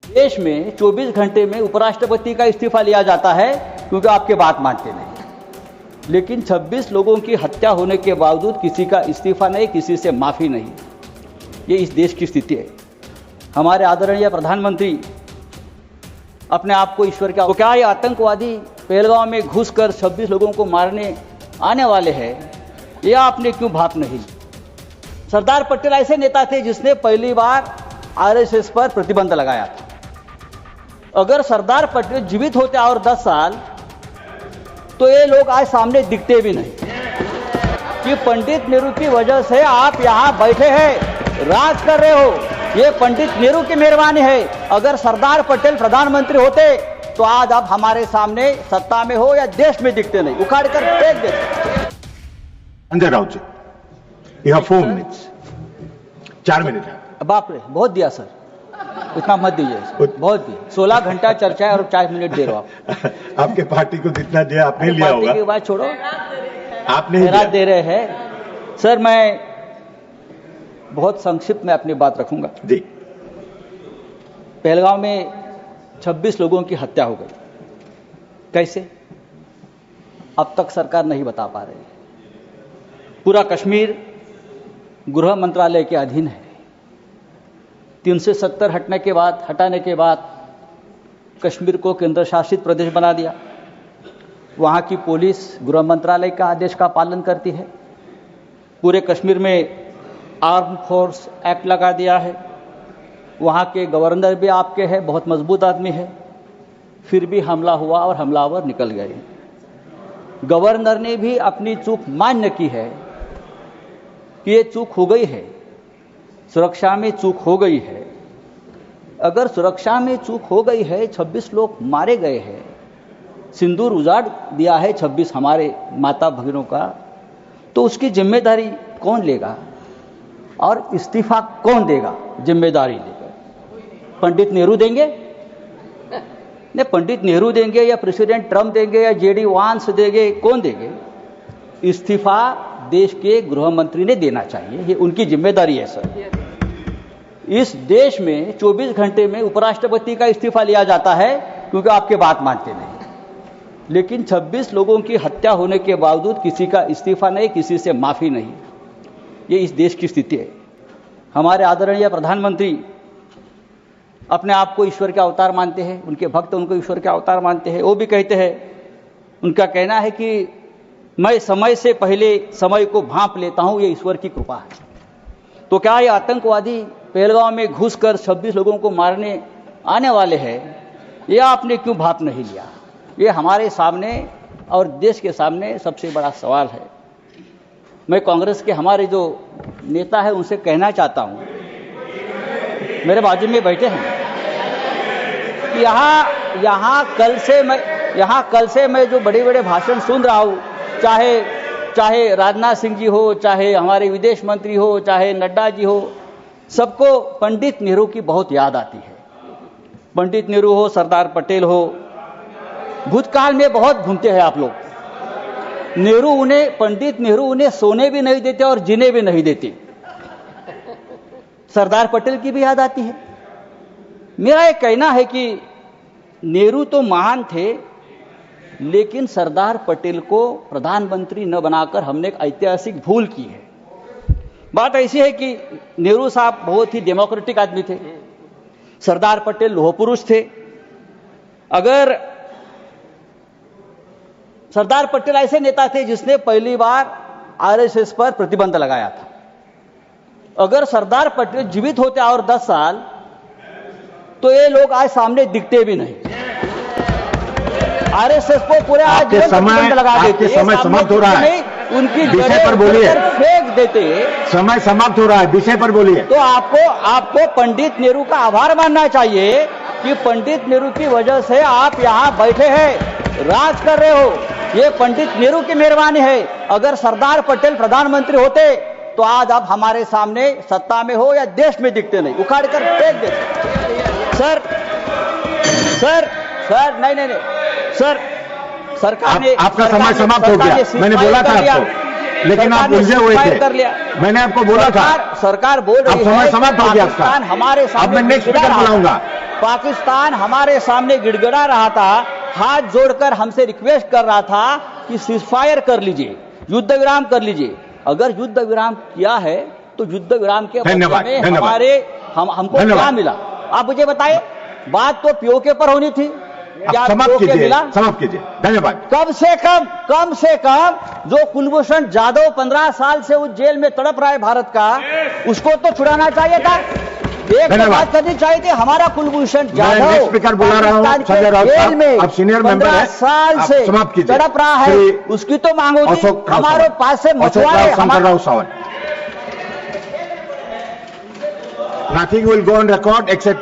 देश में 24 घंटे में उपराष्ट्रपति का इस्तीफा लिया जाता है क्योंकि आपके बात मानते नहीं। लेकिन 26 लोगों की हत्या होने के बावजूद किसी का इस्तीफा नहीं, किसी से माफ़ी नहीं। ये इस देश की स्थिति है। हमारे आदरणीय प्रधानमंत्री अपने आप को ईश्वर क्या, तो क्या ये आतंकवादी पहलगांव में घुसकर 26 लोगों को मारने आने वाले हैं? ये आपने क्यों भाप नहीं? सरदार पटेल ऐसे नेता थे जिसने पहली बार आरएसएस पर प्रतिबंध लगाया था। अगर सरदार पटेल जीवित होते और 10 साल तो ये लोग आज सामने दिखते भी नहीं। कि पंडित नेहरू की वजह से आप यहाँ बैठे हैं, राज कर रहे हो, ये पंडित नेहरू की मेहरबानी है। अगर सरदार पटेल प्रधानमंत्री होते तो आज आप हमारे सामने सत्ता में हो या देश में दिखते नहीं, उखाड़ कर फेंक देते। संजय राउत जी, यू हैव 4 मिनट्स, 4 मिनट है। बाप रे, बहुत दिया सर, इतना मत दीजिए, बहुत दिया। 16 घंटा चर्चा है और 4 मिनट दे रहे हो आप। आपके पार्टी को जितना दिया आपने लिया होगा। पार्टी की बात छोड़ो, आपने मेरा दे रहे हैं सर। मैं बहुत संक्षिप्त में अपनी बात रखूंगा जी। पहलगांव में 26 लोगों की हत्या हो गई, कैसे? अब तक सरकार नहीं बता पा रही। पूरा कश्मीर गृह मंत्रालय के अधीन है। 370 हटाने के बाद कश्मीर को केंद्र शासित प्रदेश बना दिया। वहाँ की पुलिस गृह मंत्रालय का आदेश का पालन करती है। पूरे कश्मीर में आर्म फोर्स एक्ट लगा दिया है। वहाँ के गवर्नर भी आपके हैं, बहुत मजबूत आदमी है। फिर भी हमला हुआ और हमलावर निकल गए। गवर्नर ने भी अपनी चूक मान्य की है कि ये चूक हो गई है, सुरक्षा में चूक हो गई है। अगर सुरक्षा में चूक हो गई है, 26 लोग मारे गए हैं, सिंदूर उजाड़ दिया है 26 हमारे माता भगिनों का, तो उसकी जिम्मेदारी कौन लेगा और इस्तीफा कौन देगा? जिम्मेदारी लेकर पंडित नेहरू देंगे? नहीं, पंडित नेहरू देंगे या प्रेसिडेंट ट्रंप देंगे या जेडी वांस देंगे? कौन देंगे? इस्तीफा देश के गृह मंत्री ने देना चाहिए, ये उनकी जिम्मेदारी है सर। इस देश में 24 घंटे में उपराष्ट्रपति का इस्तीफा लिया जाता है क्योंकि आपके बात मानते नहीं। लेकिन 26 लोगों की हत्या होने के बावजूद किसी का इस्तीफा नहीं, किसी से माफी नहीं। ये इस देश की स्थिति है। हमारे आदरणीय प्रधानमंत्री अपने आप को ईश्वर के अवतार मानते हैं, उनके भक्त उनको ईश्वर के अवतार मानते हैं। वो भी कहते हैं, उनका कहना है कि मैं समय से पहले समय को भांप लेता हूं, ये ईश्वर की कृपा है। तो क्या ये आतंकवादी पहलगांव में घुसकर 26 लोगों को मारने आने वाले हैं? ये आपने क्यों भाप नहीं लिया? ये हमारे सामने और देश के सामने सबसे बड़ा सवाल है। मैं कांग्रेस के हमारे जो नेता है उनसे कहना चाहता हूं, मेरे बाजू में बैठे हैं, कि यहाँ कल से मैं जो बड़े बड़े भाषण सुन रहा हूं, चाहे राजनाथ सिंह जी हो, चाहे हमारे विदेश मंत्री हो, चाहे नड्डा जी हो, सबको पंडित नेहरू की बहुत याद आती है। पंडित नेहरू हो, सरदार पटेल हो, भूतकाल में बहुत घूमते हैं आप लोग। पंडित नेहरू उन्हें सोने भी नहीं देते और जीने भी नहीं देते। सरदार पटेल की भी याद आती है। मेरा ये कहना है कि नेहरू तो महान थे, लेकिन सरदार पटेल को प्रधानमंत्री न बनाकर हमने एक ऐतिहासिक भूल की है। बात ऐसी है कि नेहरू साहब बहुत ही डेमोक्रेटिक आदमी थे, सरदार पटेल लोह पुरुष थे। अगर सरदार पटेल ऐसे नेता थे जिसने पहली बार आरएसएस पर प्रतिबंध लगाया था। अगर सरदार पटेल जीवित होते और 10 साल तो ये लोग आज सामने दिखते भी नहीं। आरएसएस को पूरे प्रतिबंध लगा देते, समय समाप्त हो रहा है, उनकी विषय पर बोलिए, फेंक देते। समय समाप्त हो रहा है, विषय पर बोलिए। तो आपको पंडित नेहरू का आभार मानना चाहिए कि पंडित नेहरू की वजह से आप यहाँ बैठे हैं, राज कर रहे हो, ये पंडित नेहरू की मेहरबानी है। अगर सरदार पटेल प्रधानमंत्री होते तो आज आप हमारे सामने सत्ता में हो या देश में दिखते नहीं, उखाड़ कर फेंक देते। सर नहीं सर, सरकार ने आपका समय समाप्त हो गया। मैंने बोला था आपको, लेकिन आप उलझे हुए थे। मैंने आपको बोला था, सरकार बोल रही है समय समाप्त हो गया आपका। हमारे सामने अब मैं नेक्स्ट स्पीकर बुलाऊंगा। पाकिस्तान हमारे सामने गिड़गिड़ा रहा था, हाथ जोड़कर हमसे रिक्वेस्ट कर रहा था कि सीजफायर कर लीजिए, युद्ध विराम कर लीजिए। अगर युद्ध विराम किया है तो युद्ध विराम के बदले में हमको क्या मिला? आप मुझे बताइए। बात तो पीओके पर होनी थी, क्या पीओके मिला? समाप्त कीजिए। धन्यवाद। कम से कम जो कुलभूषण जाधव 15 साल से उस जेल में तड़प रहा है भारत का, उसको तो छुड़ाना चाहिए था। एक बात करनी चाहिए थी, हमारा कुलभूषण जाधव स्पीकर बुला रहा हूं, संजय राउत जेल में आप सीनियर मेंबर हैं, 15 साल से तड़प रहा है, उसकी तो मांग होती। हमारे पास से मछुआरे Shankar Rao Sawant, nothing will go on record except